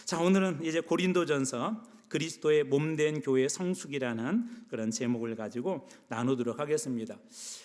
자, 오늘은 이제 고린도전서 그리스도의 몸된 교회 성숙이라는 그런 제목을 가지고 나누도록 하겠습니다.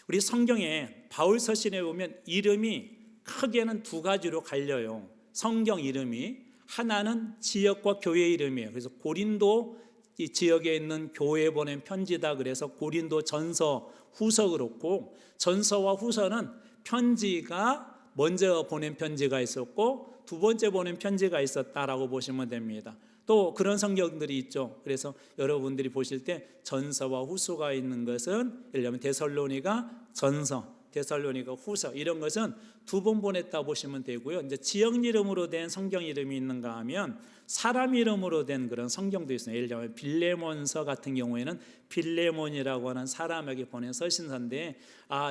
우리 성경에 바울 서신에 보면 이름이 크게는 두 가지로 갈려요. 성경 이름이 하나는 지역과 교회 이름이에요. 그래서 고린도 이 지역에 있는 교회에 보낸 편지다. 그래서 고린도 전서, 후서 그렇고, 전서와 후서는 편지가 먼저 보낸 편지가 있었고 두 번째 보낸 편지가 있었다라고 보시면 됩니다. 또 그런 성경들이 있죠. 그래서 여러분들이 보실 때 전서와 후서가 있는 것은 예를 들면 데살로니가 전서, 데살로니가 후서, 이런 것은 두 번 보냈다 보시면 되고요. 이제 지역 이름으로 된 성경 이름이 있는가 하면 사람 이름으로 된 그런 성경도 있어요. 예를 들면 빌레몬서 같은 경우에는 빌레몬이라고 하는 사람에게 보낸 서신서인데,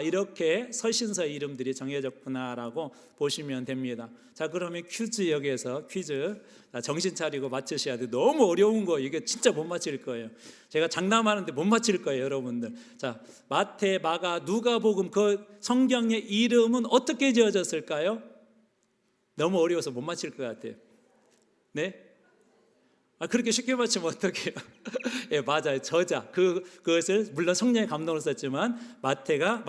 이렇게 서신서 이름들이 정해졌구나라고 보시면 됩니다. 자, 그러면 퀴즈, 여기에서 퀴즈 정신 차리고 맞추셔야 돼요. 너무 어려운 거 이게 진짜 못 맞힐 거예요. 제가 장담하는데 못 맞힐 거예요, 여러분들. 자, 마태, 마가, 누가복음 그 성경의 이름은 어떻게 지어졌을까요? 너무 어려워서 못 맞힐 것 같아요. 네? 그렇게 쉽게 맞추면 어떡해요? 예, 맞아요. 저자. 그것을 물론 성령의 감동을 썼지만 마태가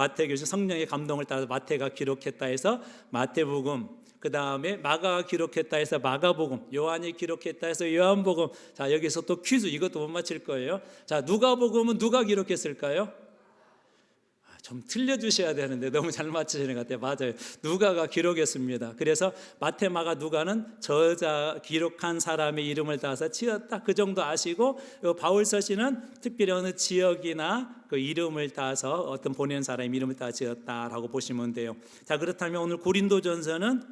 성령의 감동을 따라서 마태가 기록했다 해서 마태복음, 그 다음에 마가가 기록했다 해서 마가복음, 요한이 기록했다 해서 요한복음. 자, 여기서 또 퀴즈, 이것도 못 맞힐 거예요. 자, 누가복음은 누가 기록했을까요? 좀 틀려주셔야 되는데 너무 잘 맞추시는 것 같아요. 맞아요. 누가가 기록했습니다. 그래서 마태, 마가, 누가는 저자 기록한 사람의 이름을 따서 지었다, 그 정도 아시고, 바울 서신은 특별히 어느 지역이나 그 이름을 따서 어떤 보낸 사람의 이름을 따서 지었다라고 보시면 돼요. 자, 그렇다면 오늘 고린도전서는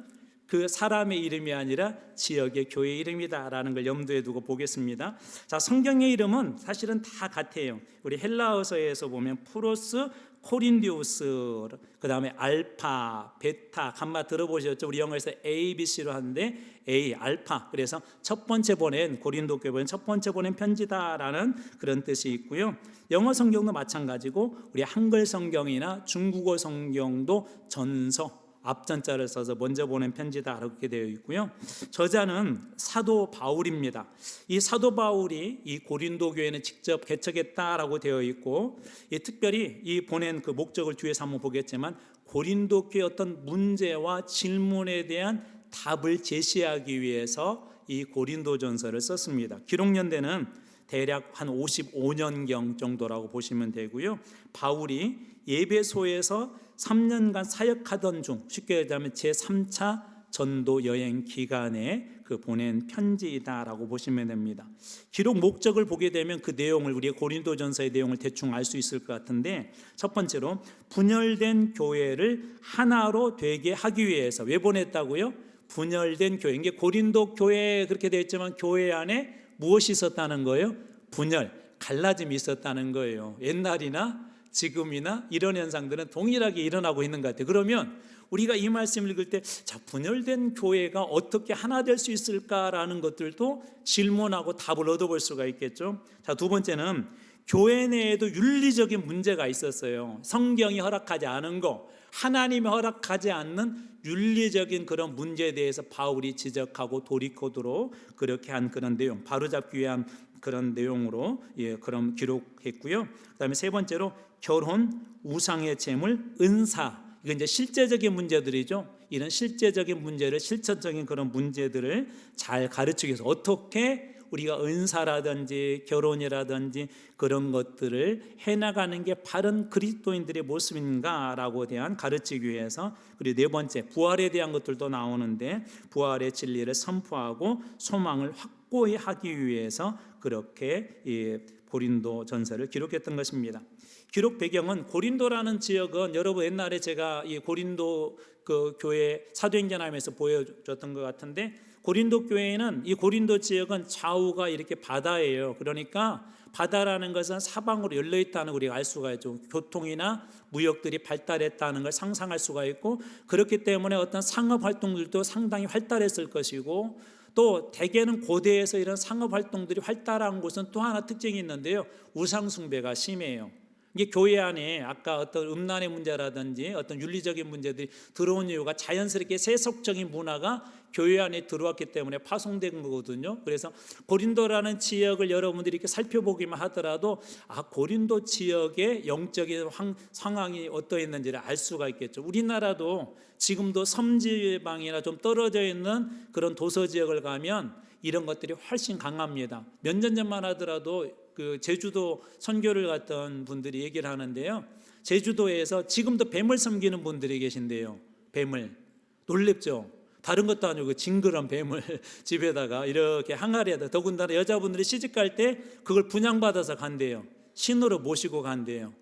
그 사람의 이름이 아니라 지역의 교회 이름이다라는 걸 염두에 두고 보겠습니다. 자, 성경의 이름은 사실은 다 같아요. 우리 헬라어서에서 보면 프로스, 코린디우스, 그 다음에 알파, 베타, 감마 들어보셨죠? 우리 영어에서 A, B, C로 하는데 A, 알파. 그래서 첫 번째 보낸, 고린도 교회는 첫 번째 보낸 편지다라는 그런 뜻이 있고요. 영어 성경도 마찬가지고 우리 한글 성경이나 중국어 성경도 전서, 앞전자를 써서 먼저 보낸 편지다 이렇게 되어 있고요. 저자는 사도 바울입니다. 이 사도 바울이 이 고린도 교회는 직접 개척했다라고 되어 있고, 특별히 이 보낸 그 목적을 뒤에서 한번 보겠지만 고린도 교회 어떤 문제와 질문에 대한 답을 제시하기 위해서 이 고린도전서를 썼습니다. 기록 연대는 대략 한 55년경 정도라고 보시면 되고요. 바울이 예배소에서 3년간 사역하던 중, 쉽게 얘기하면 제3차 전도 여행 기간에 그 보낸 편지이다라고 보시면 됩니다. 기록 목적을 보게 되면 그 내용을, 우리 고린도전서의 내용을 대충 알 수 있을 것 같은데, 첫 번째로 분열된 교회를 하나로 되게 하기 위해서. 왜 보냈다고요? 분열된 교회. 이게 고린도 교회에 그렇게 되어 있지만 교회 안에 무엇이 있었다는 거예요? 분열, 갈라짐이 있었다는 거예요. 옛날이나 지금이나 이런 현상들은 동일하게 일어나고 있는 것 같아요. 그러면 우리가 이 말씀을 읽을 때, 자, 분열된 교회가 어떻게 하나 될 수 있을까라는 것들도 질문하고 답을 얻어볼 수가 있겠죠. 자, 두 번째는 교회 내에도 윤리적인 문제가 있었어요. 성경이 허락하지 않은 거, 하나님이 허락하지 않는 윤리적인 그런 문제에 대해서 바울이 지적하고 돌이키도록 그렇게 한 그런 내용, 바로잡기 위한 그런 내용으로 그럼 기록했고요. 그다음에 세 번째로 결혼, 우상의 재물, 은사, 이건 이제 실제적인 문제들이죠. 이런 실제적인 문제를, 실천적인 그런 문제들을 잘 가르치기 위해서 어떻게 우리가 은사라든지 결혼이라든지 그런 것들을 해나가는 게 바른 그리스도인들의 모습인가라고 대한 가르치기 위해서. 그리고 네 번째, 부활에 대한 것들도 나오는데 부활의 진리를 선포하고 소망을 확고히 하기 위해서 그렇게 이 고린도 전서를 기록했던 것입니다. 기록 배경은, 고린도라는 지역은 여러분 옛날에 제가 이 고린도 그 교회 사도행전하면서 보여줬던 것 같은데, 고린도 교회는, 이 고린도 지역은 좌우가 이렇게 바다예요. 그러니까 바다라는 것은 사방으로 열려 있다는 걸 우리가 알 수가 있죠. 교통이나 무역들이 발달했다는 걸 상상할 수가 있고, 그렇기 때문에 어떤 상업 활동들도 상당히 활달했을 것이고, 또 대개는 고대에서 이런 상업 활동들이 활달한 곳은 또 하나 특징이 있는데요, 우상 숭배가 심해요. 이게 교회 안에 아까 어떤 음란의 문제라든지 어떤 윤리적인 문제들이 들어온 이유가 자연스럽게 세속적인 문화가 교회 안에 들어왔기 때문에 파송된 거거든요. 그래서 고린도라는 지역을 여러분들이 이렇게 살펴보기만 하더라도 고린도 지역의 영적인 상황이 어떠했는지를 알 수가 있겠죠. 우리나라도 지금도 섬지방이나 좀 떨어져 있는 그런 도서 지역을 가면 이런 것들이 훨씬 강합니다. 몇 년 전만 하더라도 그 제주도 선교를 갔던 분들이 얘기를 하는데요. 제주도에서 지금도 뱀을 섬기는 분들이 계신데요. 뱀을. 놀랍죠? 다른 것도 아니고 징그러운 뱀을 집에다가 이렇게 항아리에다, 더군다나 여자분들이 시집갈 때 그걸 분양받아서 간대요. 신으로 모시고 간대요.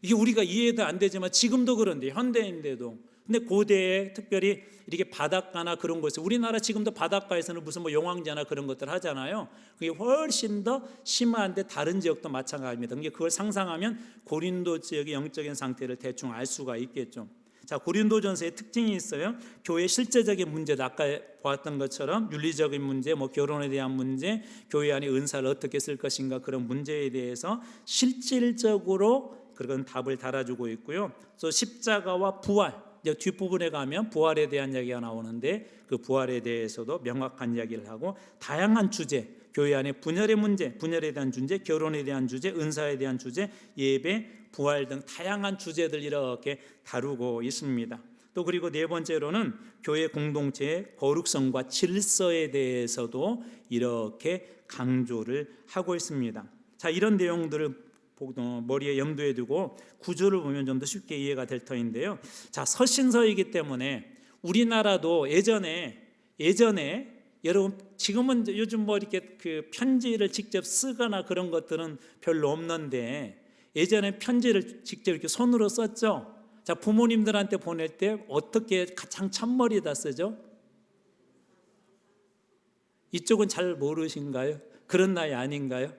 이게 우리가 이해도 안 되지만 지금도 그런데, 현대인데도. 근데 고대에 특별히 이렇게 바닷가나 그런 곳에, 우리나라 지금도 바닷가에서는 무슨 뭐 용왕제나 그런 것들 하잖아요. 그게 훨씬 더 심한데 다른 지역도 마찬가지입니다. 그러니까 그걸 상상하면 고린도 지역의 영적인 상태를 대충 알 수가 있겠죠. 자, 고린도전서의 특징이 있어요. 교회의 실제적인 문제도 아까 보았던 것처럼 윤리적인 문제, 뭐 결혼에 대한 문제, 교회 안에 은사를 어떻게 쓸 것인가, 그런 문제에 대해서 실질적으로 그런 답을 달아주고 있고요. 또 십자가와 부활, 뒷부분에 가면 부활에 대한 이야기가 나오는데 그 부활에 대해서도 명확한 이야기를 하고, 다양한 주제, 교회 안에 분열의 문제, 분열에 대한 주제, 결혼에 대한 주제, 은사에 대한 주제, 예배, 부활 등 다양한 주제들 이렇게 다루고 있습니다. 또 그리고 네 번째로는 교회 공동체의 거룩성과 질서에 대해서도 이렇게 강조를 하고 있습니다. 자, 이런 내용들을 머리에 염두에 두고 구조를 보면 좀 더 쉽게 이해가 될 터인데요. 자, 서신서이기 때문에 우리나라도 예전에 여러분 지금은 요즘 뭐 이렇게 그 편지를 직접 쓰거나 그런 것들은 별로 없는데 예전에 편지를 직접 이렇게 손으로 썼죠. 자, 부모님들한테 보낼 때 어떻게 가장 첫머리에다 쓰죠? 이쪽은 잘 모르신가요? 그런 나이 아닌가요?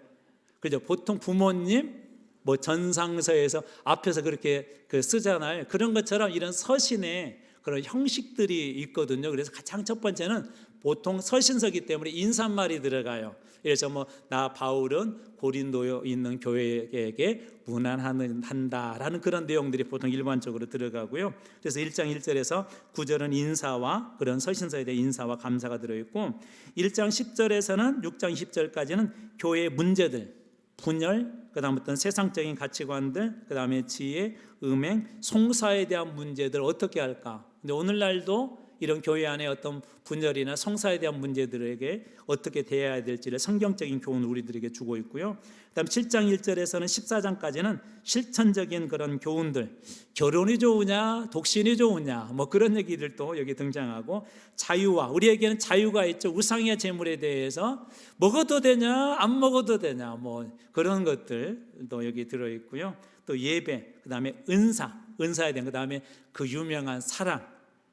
그죠? 보통 부모님 뭐 전상서에서 앞에서 그렇게 쓰잖아요. 그런 것처럼 이런 서신에 그런 형식들이 있거든요. 그래서 가장 첫 번째는 보통 서신서기 때문에 인사말이 들어가요. 그래서 뭐 나 바울은 고린도에 있는 교회에게 문안한다라는 그런 내용들이 보통 일반적으로 들어가고요. 그래서 1장 1절에서 9절은 인사와 그런 서신서에 대한 인사와 감사가 들어있고, 1장 10절에서는 6장 20절까지는 교회의 문제들, 분열, 그 다음 어떤 세상적인 가치관들, 그 다음에 지혜, 음행, 송사에 대한 문제들 어떻게 할까. 근데 오늘날도 이런 교회 안에 어떤 분열이나 성사에 대한 문제들에게 어떻게 대해야 될지를 성경적인 교훈을 우리들에게 주고 있고요. 그다음 7장 1절에서는 14장까지는 실천적인 그런 교훈들, 결혼이 좋으냐 독신이 좋으냐 뭐 그런 얘기들도 여기 등장하고, 자유와, 우리에게는 자유가 있죠. 우상의 재물에 대해서 먹어도 되냐 안 먹어도 되냐 뭐 그런 것들도 여기 들어있고요. 또 예배, 그 다음에 은사에 대한, 그 다음에 그 유명한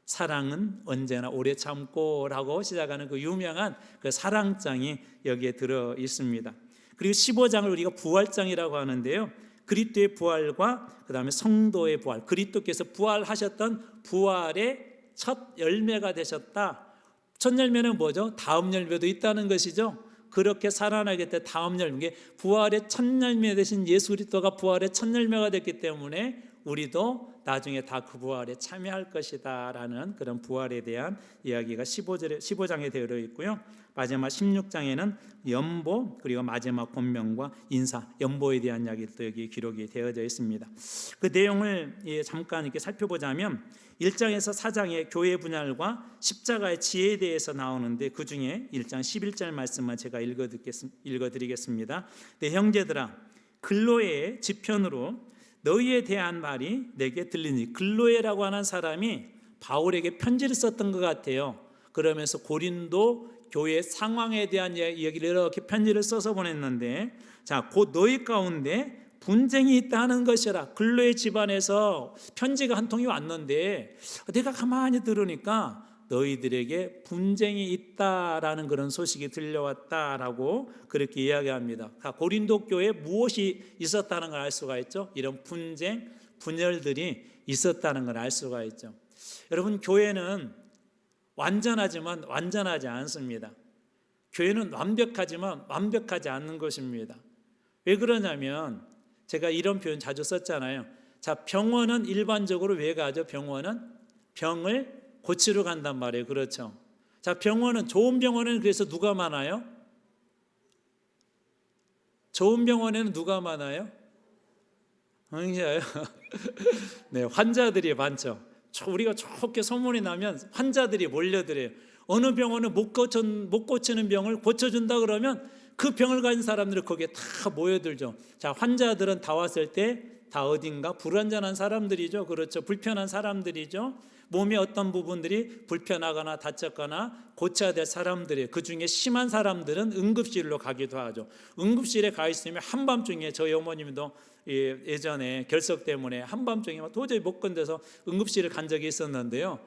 사랑은 언제나 오래 참고라고 시작하는 그 유명한 그 사랑장이 여기에 들어 있습니다. 그리고 15장을 우리가 부활장이라고 하는데요. 그리스도의 부활과 그 다음에 성도의 부활, 그리스도께서 부활하셨던 부활의 첫 열매가 되셨다. 첫 열매는 뭐죠? 다음 열매도 있다는 것이죠. 그렇게 살아나게 다음 열매, 부활의 첫 열매 되신 예수 그리스도가 부활의 첫 열매가 됐기 때문에 우리도 나중에 다 그 부활에 참여할 것이다 라는 그런 부활에 대한 이야기가 15장에 되어 있고요. 마지막 16장에는 연보, 그리고 마지막 권명과 인사, 연보에 대한 이야기도 여기 기록이 되어져 있습니다. 그 내용을 잠깐 이렇게 살펴보자면 1장에서 4장의 교회 분열과 십자가의 지혜에 대해서 나오는데, 그 중에 1장 11절 말씀만 제가 읽어드리겠습니다. 네, 형제들아, 글로의 지편으로 너희에 대한 말이 내게 들리니. 글로에라고 하는 사람이 바울에게 편지를 썼던 것 같아요. 그러면서 고린도 교회 상황에 대한 이야기를 이렇게 편지를 써서 보냈는데, 자, 곧 너희 가운데 분쟁이 있다 하는 것이라. 글로의 집안에서 편지가 한 통이 왔는데 내가 가만히 들으니까 너희들에게 분쟁이 있다라는 그런 소식이 들려왔다라고 그렇게 이야기합니다. 고린도 교회에 무엇이 있었다는 걸 알 수가 있죠. 이런 분쟁, 분열들이 있었다는 걸 알 수가 있죠. 여러분, 교회는 완전하지만 완전하지 않습니다. 교회는 완벽하지만 완벽하지 않는 것입니다. 왜 그러냐면 제가 이런 표현 자주 썼잖아요. 자, 병원은 일반적으로 왜 가죠? 병원은 병을 고치러 간단 말이에요. 그렇죠. 자, 병원은, 좋은 병원에는 그래서 누가 많아요? 좋은 병원에는 누가 많아요? 네, 환자들이 많죠. 우리가 좋게 소문이 나면 환자들이 몰려들어요. 어느 병원은 못 고치는 병을 고쳐준다 그러면 그 병을 가진 사람들이 거기에 다 모여들죠. 자, 환자들은 다 왔을 때 다 어딘가 불완전한 사람들이죠. 그렇죠. 불편한 사람들이죠. 몸의 어떤 부분들이 불편하거나 다쳤거나 고쳐야 될 사람들이, 그 중에 심한 사람들은 응급실로 가기도 하죠. 응급실에 가 있으면 한밤중에, 저희 어머님도 예전에 결석 때문에 한밤중에 도저히 못 건져서 응급실을 간 적이 있었는데요.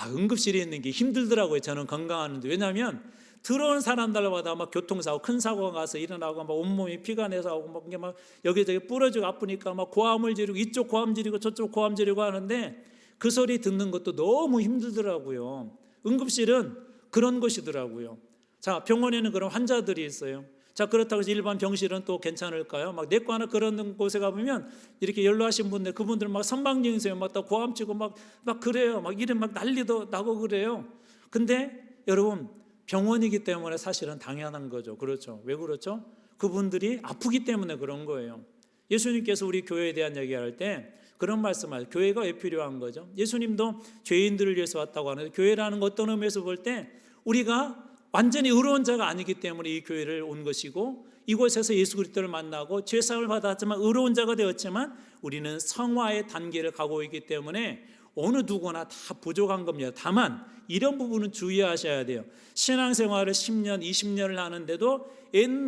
응급실에 있는 게 힘들더라고요. 저는 건강하는데. 왜냐하면 들어온 사람들마다 막 교통사고, 큰 사고가 가서 일어나고 막 온몸이 피가 내서 오고 막 여기저기 부러지고 아프니까 막 고함을 지르고, 이쪽 고함 지르고 저쪽 고함 지르고 하는데 그 소리 듣는 것도 너무 힘들더라고요. 응급실은 그런 곳이더라고요. 자, 병원에는 그런 환자들이 있어요. 자, 그렇다고 해서 일반 병실은 또 괜찮을까요? 막 내과나 그런 곳에 가보면 이렇게 연로하신 분들, 그분들 막 선방증이세요. 막 다 고함 치고 막 그래요. 막 이름 막 난리도 나고 그래요. 근데 여러분, 병원이기 때문에 사실은 당연한 거죠. 그렇죠. 왜 그렇죠? 그분들이 아프기 때문에 그런 거예요. 예수님께서 우리 교회에 대한 얘기할 때 그런 말씀하세요. 교회가 왜 필요한 거죠? 예수님도 죄인들을 위해서 왔다고 하는데, 교회라는 것 어떤 의미에서 볼 때 우리가 완전히 의로운 자가 아니기 때문에 이 교회를 온 것이고, 이곳에서 예수 그리스도를 만나고 죄사함을 받았지만 의로운 자가 되었지만 우리는 성화의 단계를 가고 있기 때문에 어느 누구나 다 부족한 겁니다. 다만 이런 부분은 주의하셔야 돼요. 신앙생활을 10년, 20년을 하는데도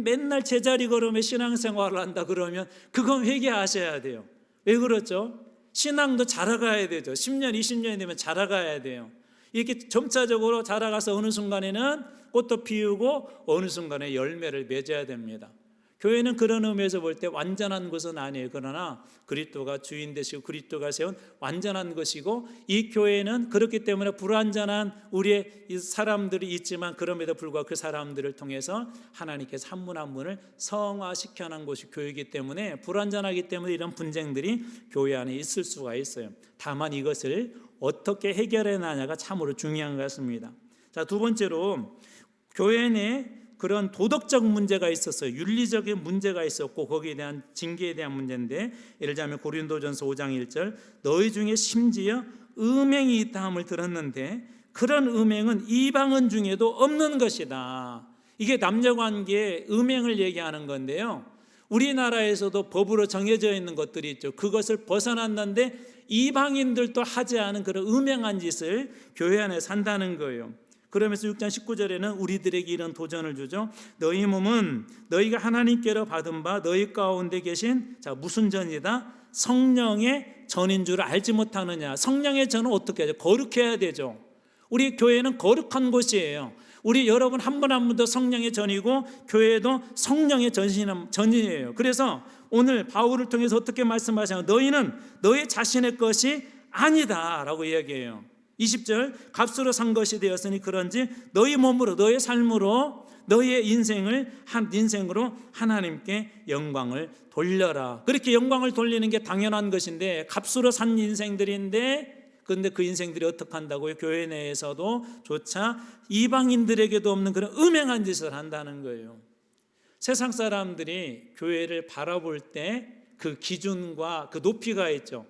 맨날 제자리 걸음에 신앙생활을 한다 그러면 그건 회개하셔야 돼요. 왜 그렇죠? 신앙도 자라가야 되죠. 10년, 20년이 되면 자라가야 돼요. 이렇게 점차적으로 자라가서 어느 순간에는 꽃도 피우고 어느 순간에 열매를 맺어야 됩니다. 교회는 그런 의미에서 볼 때 완전한 것은 아니에요. 그러나 그리스도가 주인 되시고 그리스도가 세운 완전한 것이고, 이 교회는 그렇기 때문에 불완전한 우리의 사람들이 있지만 그럼에도 불구하고 그 사람들을 통해서 하나님께서 한 분 한 분을 성화시켜 놓은 곳이 교회이기 때문에, 불완전하기 때문에 이런 분쟁들이 교회 안에 있을 수가 있어요. 다만 이것을 어떻게 해결해 나냐가 참으로 중요한 것 같습니다. 자, 두 번째로 교회 내 그런 도덕적 문제가 있었어요. 윤리적인 문제가 있었고 거기에 대한 징계에 대한 문제인데, 예를 들자면 고린도전서 5장 1절, 너희 중에 심지어 음행이 있다 함을 들었는데 그런 음행은 이방인 중에도 없는 것이다. 이게 남녀관계의 음행을 얘기하는 건데요, 우리나라에서도 법으로 정해져 있는 것들이 있죠. 그것을 벗어났는데 이방인들도 하지 않은 그런 음행한 짓을 교회 안에 산다는 거예요. 그러면서 6장 19절에는 우리들에게 이런 도전을 주죠. 너희 몸은 너희가 하나님께로 받은 바 너희 가운데 계신, 자, 무슨 전이다? 성령의 전인 줄 알지 못하느냐. 성령의 전은 어떻게 하죠? 거룩해야 되죠. 우리 교회는 거룩한 곳이에요. 우리 여러분 한 분 한 분도 성령의 전이고 교회도 성령의 전이에요. 그래서 오늘 바울을 통해서 어떻게 말씀하시냐면 너희는 너희 자신의 것이 아니다 라고 이야기해요. 20절, 값으로 산 것이 되었으니 그런지 너희 몸으로 너희 삶으로 너희의 인생으로 하나님께 영광을 돌려라. 그렇게 영광을 돌리는 게 당연한 것인데, 값으로 산 인생들인데, 그런데 그 인생들이 어떻게 한다고요? 교회 내에서도 조차 이방인들에게도 없는 그런 음행한 짓을 한다는 거예요. 세상 사람들이 교회를 바라볼 때 그 기준과 그 높이가 있죠.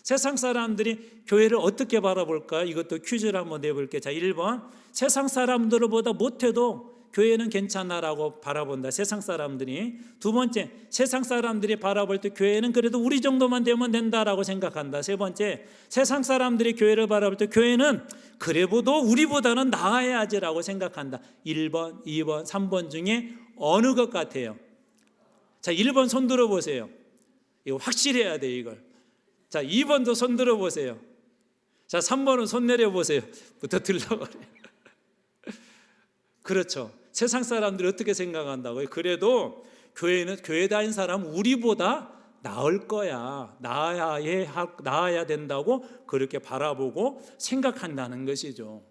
세상 사람들이 교회를 어떻게 바라볼까? 이것도 퀴즈를 한번 내볼게요. 자, 1번, 세상 사람들보다 못해도 교회는 괜찮아라고 바라본다, 세상 사람들이. 두 번째, 세상 사람들이 바라볼 때 교회는 그래도 우리 정도만 되면 된다라고 생각한다. 세 번째, 세상 사람들이 교회를 바라볼 때 교회는 그래도 우리보다는 나아야지라고 생각한다. 1번, 2번, 3번 중에 어느 것 같아요? 자, 1번 손 들어보세요. 이거 확실해야 돼요, 이걸. 자, 2번도 손 들어보세요. 자, 3번은 손 내려보세요. 부터 들러버려요. 그렇죠. 세상 사람들이 어떻게 생각한다고요? 그래도 교회 다닌 사람 우리보다 나을 거야, 나아야 된다고 그렇게 바라보고 생각한다는 것이죠.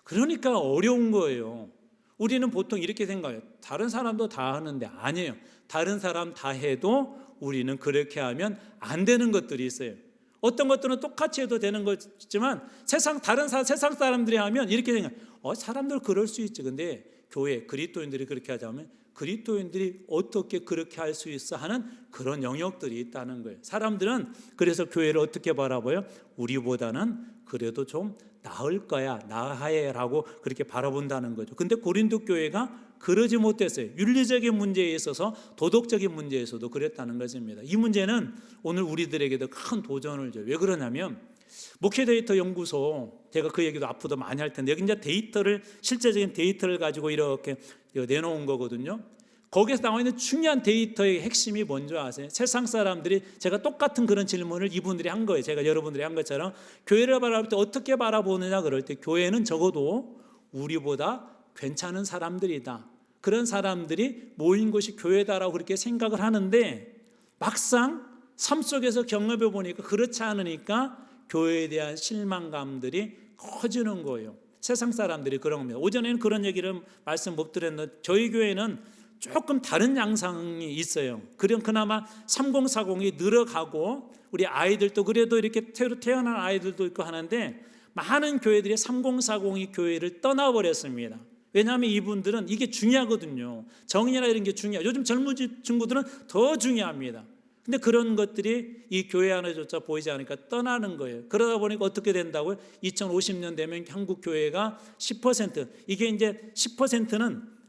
그러니까 어려운 거예요. 우리는 보통 이렇게 생각해요. 다른 사람도 다 하는데. 아니에요. 다른 사람 다 해도 우리는 그렇게 하면 안 되는 것들이 있어요. 어떤 것들은 똑같이 해도 되는 거지만 세상 사람들이 하면 이렇게 생각해요. 사람들 그럴 수 있지. 근데 교회 그리스도인들이 그렇게 하자면 그리스도인들이 어떻게 그렇게 할 수 있어 하는 그런 영역들이 있다는 거예요. 사람들은 그래서 교회를 어떻게 바라봐요? 우리보다는 그래도 좀 나을 거야, 나아해라고 그렇게 바라본다는 거죠. 근데 고린도 교회가 그러지 못했어요. 윤리적인 문제에 있어서 도덕적인 문제에서도 그랬다는 것입니다. 이 문제는 오늘 우리들에게도 큰 도전을 줘요. 왜 그러냐면 목회 데이터 연구소, 제가 그 얘기도 앞으로도 많이 할 텐데 여기 이제 데이터를, 실제적인 데이터를 가지고 이렇게 내놓은 거거든요. 거기에서 나와 있는 중요한 데이터의 핵심이 뭔지 아세요? 세상 사람들이, 제가 똑같은 그런 질문을 이분들이 한 거예요. 제가 여러분들이 한 것처럼 교회를 바라볼 때 어떻게 바라보느냐 그럴 때 교회는 적어도 우리보다 괜찮은 사람들이다, 그런 사람들이 모인 곳이 교회다라고 그렇게 생각을 하는데 막상 삶 속에서 경험해 보니까 그렇지 않으니까 교회에 대한 실망감들이 커지는 거예요. 세상 사람들이 그런 겁니다. 오전에는 그런 얘기를 말씀 못 드렸는데 저희 교회는 조금 다른 양상이 있어요. 그나마 3040이 늘어가고 우리 아이들도 그래도 이렇게 태어난 아이들도 있고 하는데 많은 교회들이 3040이 교회를 떠나버렸습니다. 왜냐하면 이분들은 이게 중요하거든요. 정의나 이런 게 중요해요. 요즘 젊은 친구들은 더 중요합니다. 근데 그런 것들이 이 교회 안에조차 보이지 않으니까 떠나는 거예요. 그러다 보니까 어떻게 된다고요? 2050년 되면 한국 교회가 10%, 이게 이제 10%는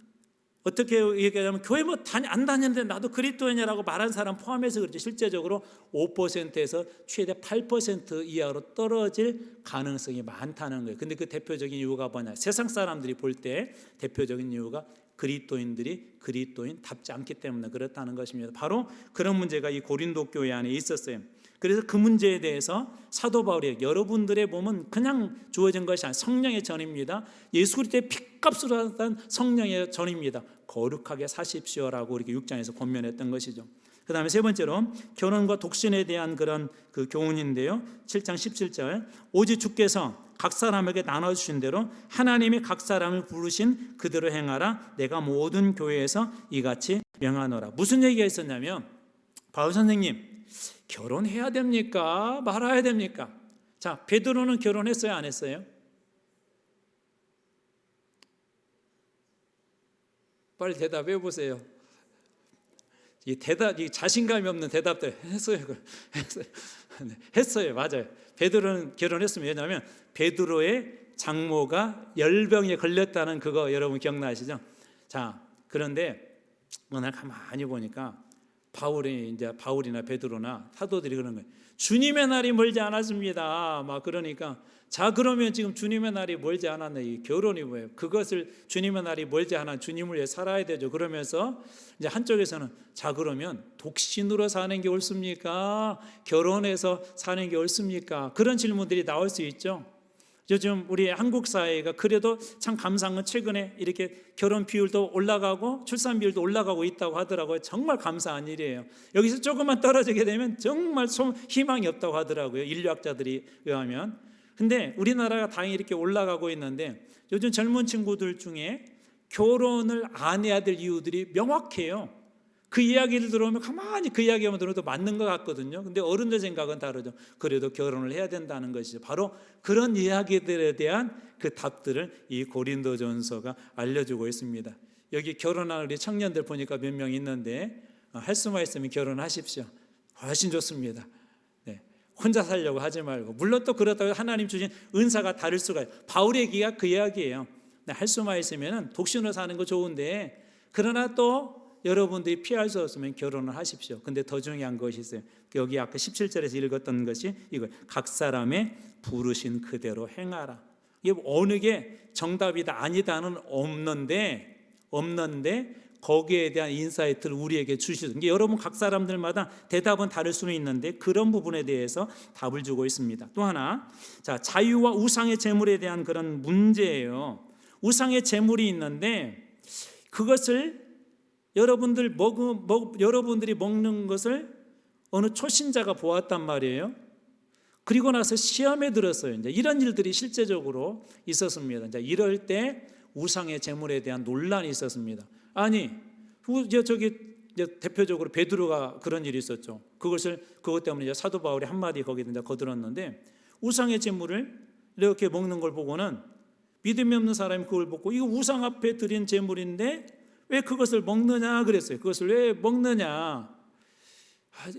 어떻게 얘기하자면 교회 안 다녔는데 나도 그리스도인이라고 말한 사람 포함해서 그렇지 실제적으로 5%에서 최대 8% 이하로 떨어질 가능성이 많다는 거예요. 근데 그 대표적인 이유가 뭐냐? 세상 사람들이 볼 때 대표적인 이유가 그리스도인들이 그리스도인답지 않기 때문에 그렇다는 것입니다. 바로 그런 문제가 이 고린도 교회 안에 있었어요. 그래서 그 문제에 대해서 사도 바울이 여러분들의 몸은 그냥 주어진 것이 아니라 성령의 전입니다. 예수 그리스도의 피값으로 산 성령의 전입니다. 거룩하게 사십시오라고 이렇게 6장에서 권면했던 것이죠. 그 다음에 세 번째로 결혼과 독신에 대한 그런 그 교훈인데요. 7장 17절 오직 주께서 각 사람에게 나눠주신 대로 하나님이 각 사람을 부르신 그대로 행하라. 내가 모든 교회에서 이같이 명하노라. 무슨 얘기가 있었냐면 바울 선생님 결혼해야 됩니까? 말아야 됩니까? 자, 베드로는 결혼했어요? 안 했어요? 빨리 대답해 보세요. 이 자신감이 없는 대답들 했어요. 했어요. 맞아요. 베드로는 결혼했으면, 왜냐하면 베드로의 장모가 열병에 걸렸다는 그거 여러분 기억나시죠? 자, 그런데 어느 날 가만히 보니까 바울이나 베드로나 사도들이 그런 거예요. 주님의 날이 멀지 않았습니다. 막 그러니까 자 그러면 지금 주님의 날이 멀지 않았네. 이 결혼이 뭐예요? 그것을 주님의 날이 멀지 않아 주님을 위해 살아야 되죠. 그러면서 이제 한쪽에서는 자 그러면 독신으로 사는 게 옳습니까? 결혼해서 사는 게 옳습니까? 그런 질문들이 나올 수 있죠. 요즘 우리 한국 사회가 그래도 참 감사한 건 최근에 이렇게 결혼 비율도 올라가고 출산 비율도 올라가고 있다고 하더라고요. 정말 감사한 일이에요. 여기서 조금만 떨어지게 되면 정말 희망이 없다고 하더라고요. 인류학자들이 의하면. 근데 우리나라가 다행히 이렇게 올라가고 있는데 요즘 젊은 친구들 중에 결혼을 안 해야 될 이유들이 명확해요. 그 이야기를 들어오면 가만히 그 이야기만 들어도 맞는 것 같거든요. 근데 어른들 생각은 다르죠. 그래도 결혼을 해야 된다는 것이죠. 바로 그런 이야기들에 대한 그 답들을 이 고린도전서가 알려주고 있습니다. 여기 결혼한 우리 청년들 보니까 몇 명 있는데 할 수만 있으면 결혼하십시오. 훨씬 좋습니다. 네. 혼자 살려고 하지 말고, 물론 또 그렇다고 하나님 주신 은사가 다를 수가 있어요. 바울의 얘기가 그 이야기예요. 할 수만 있으면 독신으로 사는 거 좋은데 그러나 또 여러분들이 피할 수 없으면 결혼을 하십시오. 근데 더 중요한 것이 있어요. 여기 아까 17절에서 읽었던 것이 이거 각 사람의 부르신 그대로 행하라. 이게 어느 게 정답이다 아니다는 없는데 거기에 대한 인사이트를 우리에게 주시는 게, 여러분 각 사람들마다 대답은 다를 수는 있는데 그런 부분에 대해서 답을 주고 있습니다. 또 하나, 자 자유와 우상의 재물에 대한 그런 문제예요. 우상의 재물이 있는데 그것을 여러분들이 먹는 것을 어느 초신자가 보았단 말이에요. 그리고 나서 시험에 들었어요. 이제 이런 일들이 실제적으로 있었습니다. 이제 이럴 때 우상의 재물에 대한 논란이 있었습니다. 아니, 저기 대표적으로 베드로가 그런 일이 있었죠. 그것 때문에 이제 사도 바울이 한마디 거기다 거들었는데 우상의 재물을 이렇게 먹는 걸 보고는 믿음이 없는 사람이 그걸 보고 이거 우상 앞에 드린 제물인데 왜 그것을 먹느냐 그랬어요. 그것을 왜 먹느냐.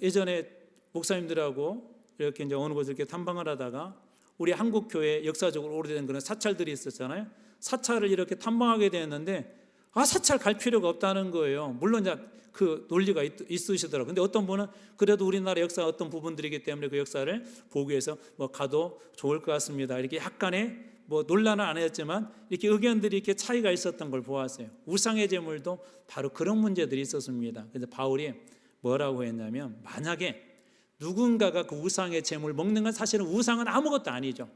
예전에 목사님들하고 이렇게 이제 어느 곳을 이렇게 탐방을 하다가 우리 한국 교회 역사적으로 오래된 그런 사찰들이 있었잖아요. 사찰을 이렇게 탐방하게 되었는데 사찰 갈 필요가 없다는 거예요. 물론 이제 그 논리가 있으시더라고요. 근데 어떤 분은 그래도 우리나라 역사 어떤 부분들이기 때문에 그 역사를 보기 위해서 뭐 가도 좋을 것 같습니다. 이렇게 약간의 뭐 논란은 안 했지만 이렇게 의견들이 이렇게 차이가 있었던 걸 보았어요. 우상의 제물도 바로 그런 문제들이 있었습니다. 그래서 바울이 뭐라고 했냐면 만약에 누군가가 그 우상의 제물 먹는 건 사실은 우상은 아무것도 아니죠.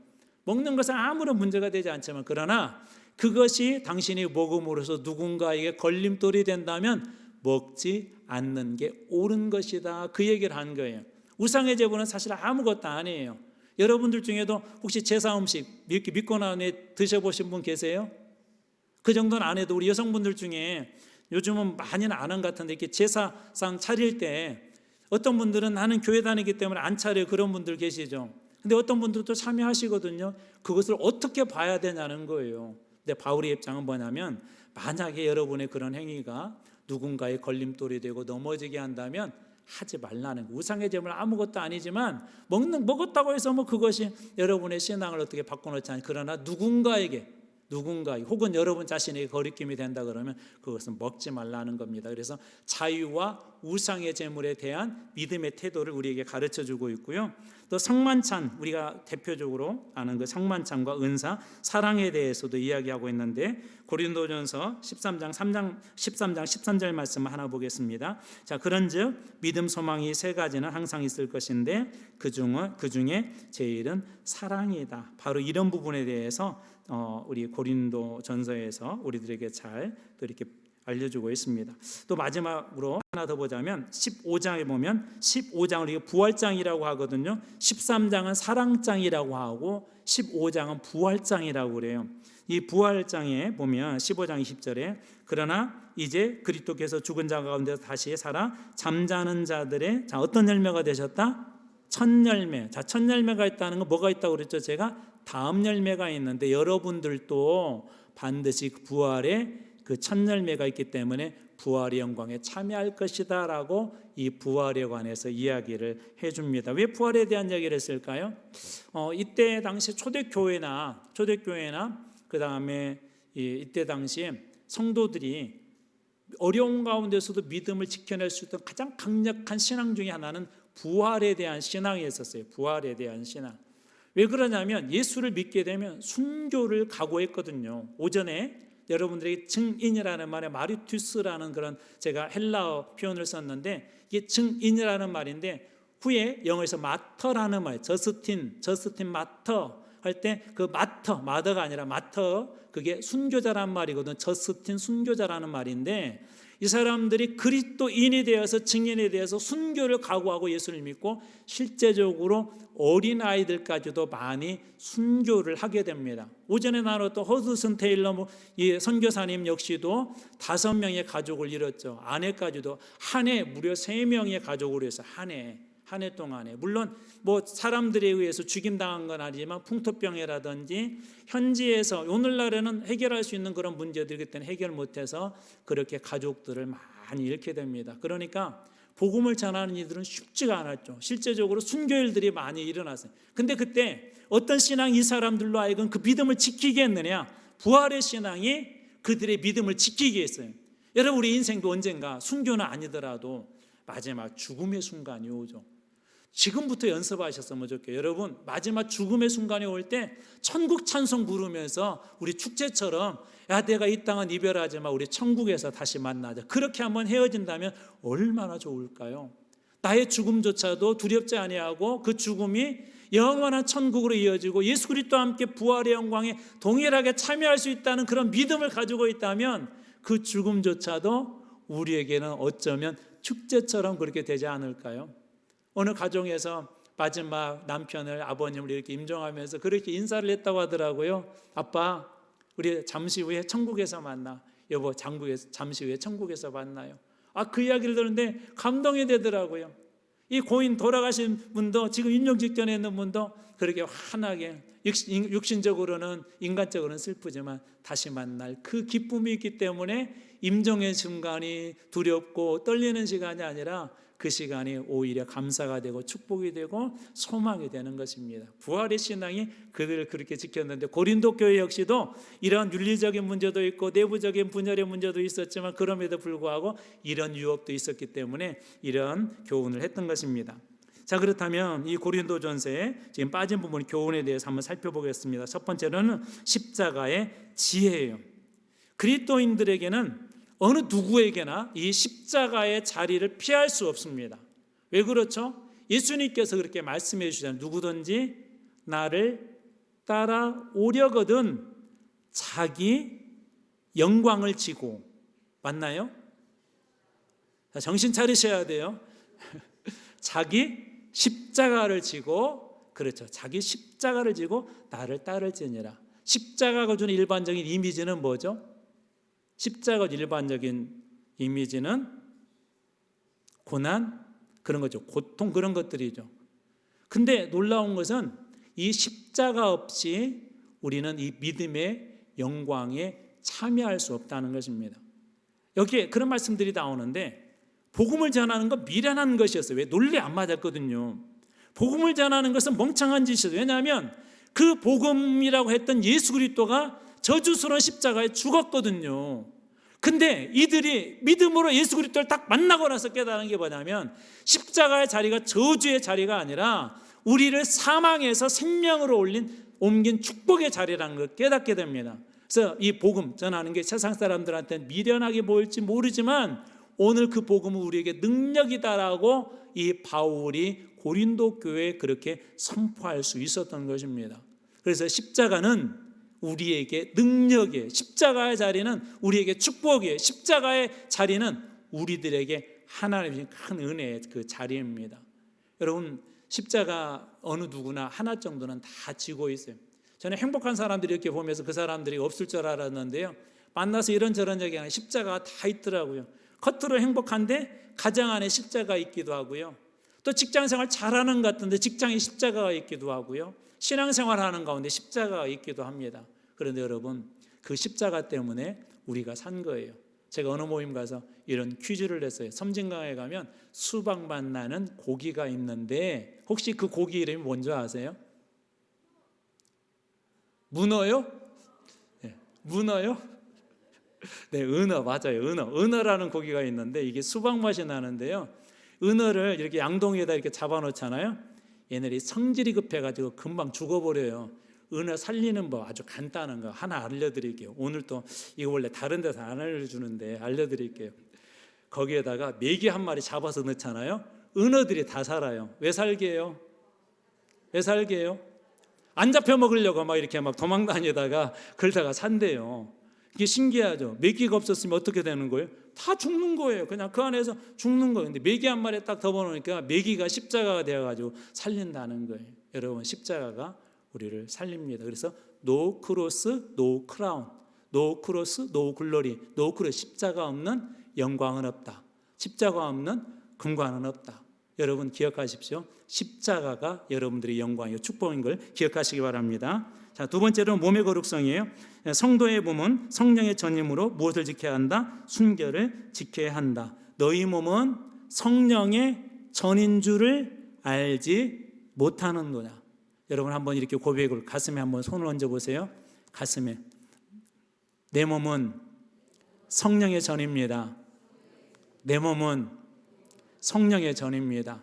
먹는 것은 아무런 문제가 되지 않지만 그러나 그것이 당신이 먹음으로써 누군가에게 걸림돌이 된다면 먹지 않는 게 옳은 것이다. 그 얘기를 한 거예요. 우상의 제물은 사실 아무것도 아니에요. 여러분들 중에도 혹시 제사 음식 이렇게 믿고 나니 드셔보신 분 계세요? 그 정도는 안 해도 우리 여성분들 중에 요즘은 많이는 안 한 것 같은데 이렇게 제사상 차릴 때 어떤 분들은 나는 교회 다니기 때문에 안 차려요. 그런 분들 계시죠. 근데 어떤 분들도 참여하시거든요. 그것을 어떻게 봐야 되냐는 거예요. 근데 바울의 입장은 뭐냐면 만약에 여러분의 그런 행위가 누군가의 걸림돌이 되고 넘어지게 한다면 하지 말라는 거예요. 우상의 제물 아무것도 아니지만 먹었다고 해서 뭐 그것이 여러분의 신앙을 어떻게 바꿔놓지 않아요. 그러나 누군가에게 혹은 여러분 자신에게 거리낌이 된다 그러면 그것은 먹지 말라는 겁니다. 그래서 자유와 우상의 제물에 대한 믿음의 태도를 우리에게 가르쳐주고 있고요. 또 성만찬, 우리가 대표적으로 아는 그 성만찬과 은사, 사랑에 대해서도 이야기하고 있는데 고린도전서 13장 13절 말씀 하나 보겠습니다. 자, 그런즉 믿음, 소망이 세 가지는 항상 있을 것인데 그 중에 제일은 사랑이다. 바로 이런 부분에 대해서 우리 고린도전서에서 우리들에게 잘 또 이렇게 알려주고 있습니다. 또 마지막으로 하나 더 보자면 15장에 보면 15장을 이게 부활장이라고 하거든요. 13장은 사랑장이라고 하고 15장은 부활장이라고 그래요. 이 부활장에 보면 15장 20절에 그러나 이제 그리스도께서 죽은 자 가운데서 다시 살아 잠자는 자들의 어떤 열매가 되셨다? 첫 열매. 자, 첫 열매가 있다는 건 뭐가 있다고 그랬죠? 제가 다음 열매가 있는데 여러분들도 반드시 부활의 그 첫 열매가 있기 때문에 부활의 영광에 참여할 것이다 라고 이 부활에 관해서 이야기를 해줍니다. 왜 부활에 대한 이야기를 했을까요? 이때 당시 초대교회나 그 다음에 이때 당시에 성도들이 어려운 가운데서도 믿음을 지켜낼 수 있던 가장 강력한 신앙 중에 하나는 부활에 대한 신앙이었어요. 부활에 대한 신앙. 왜 그러냐면 예수를 믿게 되면 순교를 각오했거든요. 오전에 여러분들에게 증인이라는 말에 마리투스라는 그런 제가 헬라어 표현을 썼는데 이게 증인이라는 말인데 후에 영어에서 마터라는 말, 저스틴 마터 할 때 그 마더가 아니라 마터 그게 순교자란 말이거든. 저스틴 순교자라는 말인데 이 사람들이 그리스도인이 되어서 증인이 되어서 순교를 각오하고 예수를 믿고 실제적으로 어린아이들까지도 많이 순교를 하게 됩니다. 오전에 나눴던 허드슨 테일러 이 선교사님 역시도 5명의 가족을 잃었죠. 아내까지도 한 해 무려 3명의 가족으로 해서 한 해 동안에 물론 뭐 사람들에 의해서 죽임당한 건 아니지만 풍토병이라든지 현지에서 오늘날에는 해결할 수 있는 그런 문제들이기 때문에 해결 못해서 그렇게 가족들을 많이 잃게 됩니다. 그러니까 복음을 전하는 이들은 쉽지가 않았죠. 실제적으로 순교일들이 많이 일어났어요. 근데 그때 어떤 신앙이 이 사람들로 하여금 그 믿음을 지키게 했느냐? 부활의 신앙이 그들의 믿음을 지키게 했어요. 여러분 우리 인생도 언젠가 순교는 아니더라도 마지막 죽음의 순간이 오죠. 지금부터 연습하셨으면 좋겠어요. 여러분 마지막 죽음의 순간이 올 때 천국 찬송 부르면서 우리 축제처럼 야 내가 이 땅은 이별하지만 우리 천국에서 다시 만나자. 그렇게 한번 헤어진다면 얼마나 좋을까요? 나의 죽음조차도 두렵지 아니하고 그 죽음이 영원한 천국으로 이어지고 예수 그리스도와 함께 부활의 영광에 동일하게 참여할 수 있다는 그런 믿음을 가지고 있다면 그 죽음조차도 우리에게는 어쩌면 축제처럼 그렇게 되지 않을까요? 어느 가정에서 마지막 남편을 아버님을 이렇게 임종하면서 그렇게 인사를 했다고 하더라고요. 아빠 우리 잠시 후에 천국에서 만나. 여보 잠시 후에 천국에서 만나요. 그 이야기를 들었는데 감동이 되더라고요. 이 고인 돌아가신 분도 지금 임종 직전에 있는 분도 그렇게 환하게 육신적으로는 인간적으로는 슬프지만 다시 만날 그 기쁨이 있기 때문에 임종의 순간이 두렵고 떨리는 시간이 아니라 그 시간이 오히려 감사가 되고 축복이 되고 소망이 되는 것입니다. 부활의 신앙이 그들을 그렇게 지켰는데 고린도 교회 역시도 이런 윤리적인 문제도 있고 내부적인 분열의 문제도 있었지만 그럼에도 불구하고 이런 유업도 있었기 때문에 이런 교훈을 했던 것입니다. 자, 그렇다면 이 고린도전서에 지금 빠진 부분 교훈에 대해서 한번 살펴보겠습니다. 첫 번째로는 십자가의 지혜예요. 그리스도인들에게는 어느 누구에게나 이 십자가의 자리를 피할 수 없습니다. 왜 그렇죠? 예수님께서 그렇게 말씀해 주시잖아요. 누구든지 나를 따라오려거든 자기 영광을 지고. 맞나요? 정신 차리셔야 돼요. 자기 십자가를 지고, 그렇죠, 자기 십자가를 지고 나를 따를지니라. 십자가가 주는 일반적인 이미지는 뭐죠? 십자가 일반적인 이미지는 고난, 그런 거죠. 고통, 그런 것들이죠. 근데 놀라운 것은 이 십자가 없이 우리는 이 믿음의 영광에 참여할 수 없다는 것입니다. 여기에 그런 말씀들이 나오는데 복음을 전하는 건 미련한 것이었어요. 왜? 논리 안 맞았거든요. 복음을 전하는 것은 멍청한 짓이었어요. 왜냐하면 그 복음이라고 했던 예수 그리스도가 저주스러운 십자가에 죽었거든요. 근데 이들이 믿음으로 예수 그리스도를 딱 만나고 나서 깨달은 게 뭐냐면 십자가의 자리가 저주의 자리가 아니라 우리를 사망에서 생명으로 옮긴 축복의 자리라는 걸 깨닫게 됩니다. 그래서 이 복음 전하는 게 세상 사람들한테는 미련하게 보일지 모르지만 오늘 그 복음은 우리에게 능력이다라고 이 바울이 고린도 교회에 그렇게 선포할 수 있었던 것입니다. 그래서 십자가는 우리에게 능력이에요. 십자가의 자리는 우리에게 축복이에요. 십자가의 자리는 우리들에게 하나님의 큰 은혜의 그 자리입니다. 여러분, 십자가 어느 누구나 하나 정도는 다 지고 있어요. 저는 행복한 사람들이 이렇게 보면서 그 사람들이 없을 줄 알았는데요, 만나서 이런저런 얘기 하는 십자가가 다 있더라고요. 겉으로 행복한데 가정 안에 십자가 있기도 하고요. 또 직장생활 잘하는 것 같은데 직장에 십자가가 있기도 하고요. 신앙생활 하는 가운데 십자가가 있기도 합니다. 그런데 여러분, 그 십자가 때문에 우리가 산 거예요. 제가 어느 모임 가서 이런 퀴즈를 냈어요. 섬진강에 가면 수박맛 나는 고기가 있는데 혹시 그 고기 이름이 뭔지 아세요? 문어요? 네, 문어요? 네, 은어 맞아요. 은어라는 고기가 있는데 이게 수박 맛이 나는데요. 은어를 이렇게 양동이에다 이렇게 잡아놓잖아요. 얘네들이 성질이 급해가지고 금방 죽어버려요. 은어 살리는 법 아주 간단한 거 하나 알려드릴게요. 오늘 또 이거 원래 다른 데서 안 알려주는데 알려드릴게요. 거기에다가 메기 한 마리 잡아서 넣잖아요. 은어들이 다 살아요. 왜 살게 해요? 왜 살게 해요? 안 잡혀 먹으려고 막 이렇게 막 도망다니다가 그러다가 산대요. 이게 신기하죠. 메기가 없었으면 어떻게 되는 거예요? 다 죽는 거예요. 그냥 그 안에서 죽는 거예요. 근데 메기 한 마리 딱 덮어놓으니까 메기가 십자가가 되어가지고 살린다는 거예요. 여러분, 십자가가 우리를 살립니다. 그래서 no cross, no crown, no cross, no glory, no cross, 십자가 없는 영광은 없다. 십자가 없는 금관은 없다. 여러분 기억하십시오. 십자가가 여러분들의 영광이요 축복인 걸 기억하시기 바랍니다. 자, 두 번째로 몸의 거룩성이에요. 성도의 몸은 성령의 전임으로 무엇을 지켜야 한다? 순결을 지켜야 한다. 너희 몸은 성령의 전인 줄을 알지 못하는도다. 여러분 한번 이렇게 고백을 가슴에 한번 손을 얹어 보세요. 가슴에. 내 몸은 성령의 전입니다. 내 몸은 성령의 전입니다.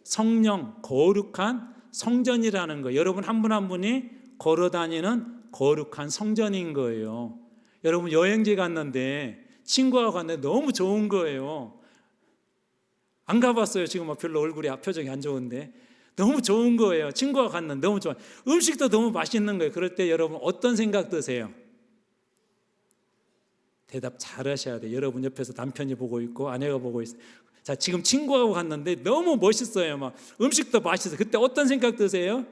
성령, 거룩한 성전이라는 거. 여러분 한 분 한 분이 걸어다니는 거룩한 성전인 거예요. 여러분 여행지 갔는데 친구하고 갔는데 너무 좋은 거예요. 안 가봤어요. 지금 막 별로 얼굴이 표정이 안 좋은데 너무 좋은 거예요. 친구가 갔는데 너무 좋아요. 음식도 너무 맛있는 거예요. 그럴 때 여러분 어떤 생각 드세요? 대답 잘 하셔야 돼요. 여러분 옆에서 남편이 보고 있고 아내가 보고 있어요. 자, 지금 친구하고 갔는데 너무 멋있어요. 막 음식도 맛있어요. 그때 어떤 생각 드세요?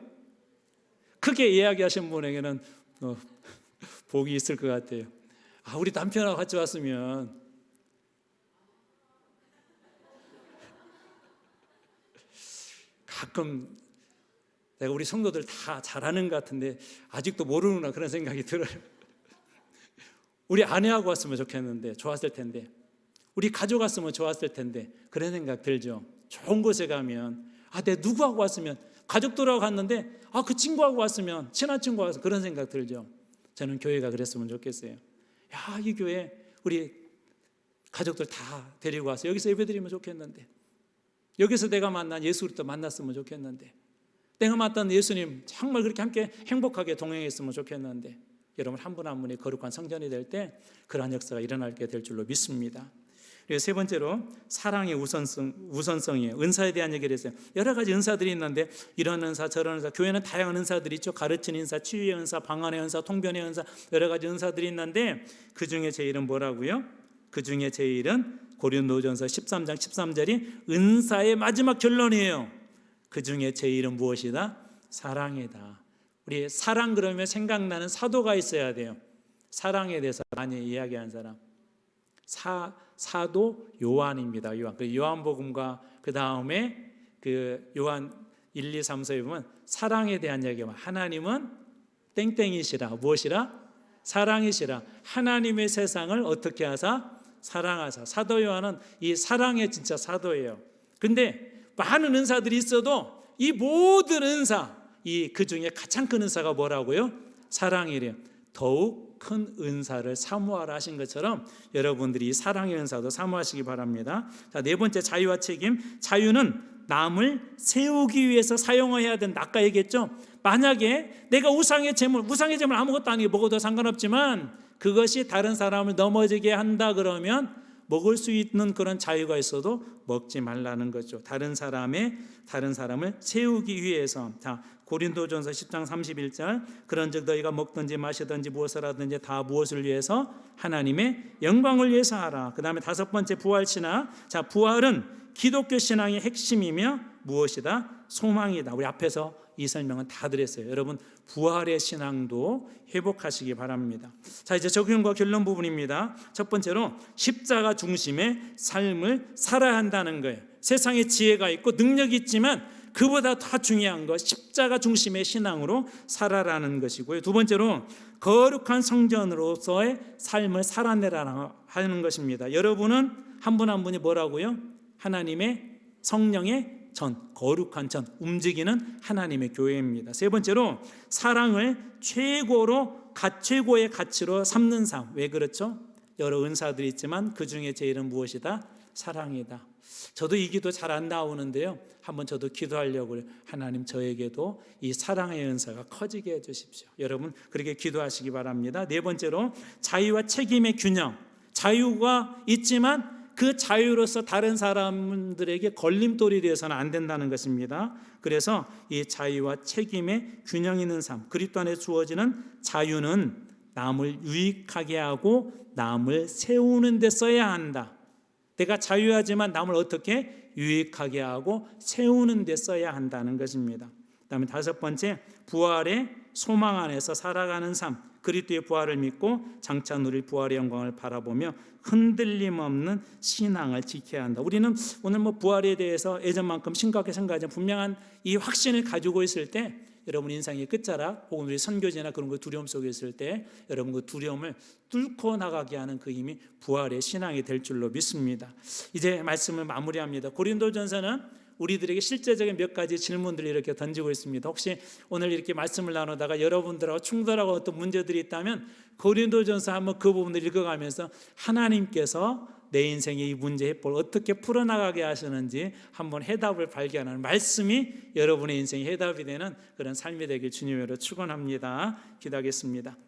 크게 이야기하신 분에게는 복이 있을 것 같아요. 아, 우리 남편하고 같이 왔으면 가끔 내가 우리 성도들 다 잘하는 것 같은데 아직도 모르는구나 그런 생각이 들어요. 우리 아내하고 왔으면 좋겠는데 좋았을 텐데, 우리 가족 왔으면 좋았을 텐데 그런 생각 들죠. 좋은 곳에 가면 내가 누구하고 왔으면, 가족들하고 갔는데 그 친구하고 왔으면, 친한 친구하고 와서 그런 생각 들죠. 저는 교회가 그랬으면 좋겠어요. 이 교회 우리 가족들 다 데리고 와서 여기서 예배드리면 좋겠는데, 여기서 내가 만난 예수 그리스도 만났으면 좋겠는데, 내가 만났던 예수님 정말 그렇게 함께 행복하게 동행했으면 좋겠는데, 여러분 한 분 한 분이 거룩한 성전이 될 때 그러한 역사가 일어나게 될 줄로 믿습니다. 그리고 세 번째로 사랑의 우선성이에요. 은사에 대한 얘기를 했어요. 여러 가지 은사들이 있는데 이런 은사 저런 은사, 교회는 다양한 은사들이 있죠. 가르치는 은사, 치유의 은사, 방언의 은사, 통변의 은사, 여러 가지 은사들이 있는데 그 중에 제일은 뭐라고요? 그 중에 제일은 고린도전서 13장 13절이 은사의 마지막 결론이에요. 그 중에 제일은 무엇이다? 사랑이다. 우리 사랑 그러면 생각나는 사도가 있어야 돼요. 사랑에 대해서 많이 이야기한 사람, 사도 요한입니다. 요한복음과 그 다음에 그 요한 1, 2, 3, 4에 보면 사랑에 대한 이야기가, 하나님은 땡땡이시라, 무엇이라? 사랑이시라. 하나님의 세상을 어떻게 하사? 사랑하사. 사도 요한은 이 사랑의 진짜 사도예요. 근데 많은 은사들이 있어도 이 모든 은사, 그 중에 가장 큰 은사가 뭐라고요? 사랑이래요. 더욱 큰 은사를 사모하라 하신 것처럼 여러분들이 이 사랑의 은사도 사모하시기 바랍니다. 자, 네 번째, 자유와 책임. 자유는 남을 세우기 위해서 사용해야 된다. 아까 얘기했죠? 만약에 내가 우상의 재물 아무것도 아니고 먹어도 상관없지만 그것이 다른 사람을 넘어지게 한다 그러면 먹을 수 있는 그런 자유가 있어도 먹지 말라는 거죠. 다른 사람을 세우기 위해서. 자, 고린도전서 10장 31절, 그런즉 너희가 먹든지 마시든지 무엇을 하든지 다 무엇을 위해서? 하나님의 영광을 위해서 하라. 그 다음에 다섯 번째, 부활신앙. 자, 부활은 기독교 신앙의 핵심이며 무엇이다? 소망이다. 우리 앞에서 이 설명은 다 드렸어요. 여러분 부활의 신앙도 회복하시기 바랍니다. 자, 이제 적용과 결론 부분입니다. 첫 번째로 십자가 중심의 삶을 살아야 한다는 거예요. 세상에 지혜가 있고 능력이 있지만 그보다 더 중요한 것, 십자가 중심의 신앙으로 살아라는 것이고요. 두 번째로 거룩한 성전으로서의 삶을 살아내라 하는 것입니다. 여러분은 한 분 한 분이 뭐라고요? 하나님의 성령의 거룩한 움직이는 하나님의 교회입니다. 세 번째로 사랑을 최고의 가치로 삼는 삶. 왜 그렇죠? 여러 은사들이 있지만 그 중에 제일은 무엇이다? 사랑이다. 저도 이 기도 잘 안 나오는데요, 한번 저도 기도하려고, 하나님 저에게도 이 사랑의 은사가 커지게 해주십시오. 여러분 그렇게 기도하시기 바랍니다. 네 번째로 자유와 책임의 균형. 자유가 있지만 그 자유로서 다른 사람들에게 걸림돌이 되어서는 안 된다는 것입니다. 그래서 이 자유와 책임의 균형 있는 삶, 그리스도 안에 주어지는 자유는 남을 유익하게 하고 남을 세우는 데 써야 한다. 내가 자유하지만 남을 어떻게 유익하게 하고 세우는 데 써야 한다는 것입니다. 그다음에 다섯 번째, 부활의 소망 안에서 살아가는 삶. 그리스도의 부활을 믿고 장차 누릴 부활의 영광을 바라보며 흔들림 없는 신앙을 지켜야 한다. 우리는 오늘 부활에 대해서 예전만큼 심각하게 생각하지 분명한 이 확신을 가지고 있을 때, 여러분 인생의 끝자락 혹은 우리 선교제나 그런 거 두려움 속에 있을 때 여러분 그 두려움을 뚫고 나가게 하는 그 힘이 부활의 신앙이 될 줄로 믿습니다. 이제 말씀을 마무리합니다. 고린도전서는 우리들에게 실제적인 몇 가지 질문들을 이렇게 던지고 있습니다. 혹시 오늘 이렇게 말씀을 나누다가 여러분들하고 충돌하고 어떤 문제들이 있다면 고린도전서 한번 그 부분을 읽어가면서 하나님께서 내 인생의 이 문제 해법을 어떻게 풀어나가게 하시는지 한번 해답을 발견하는 말씀이 여러분의 인생의 해답이 되는 그런 삶이 되길 주님으로 축원합니다. 기도하겠습니다.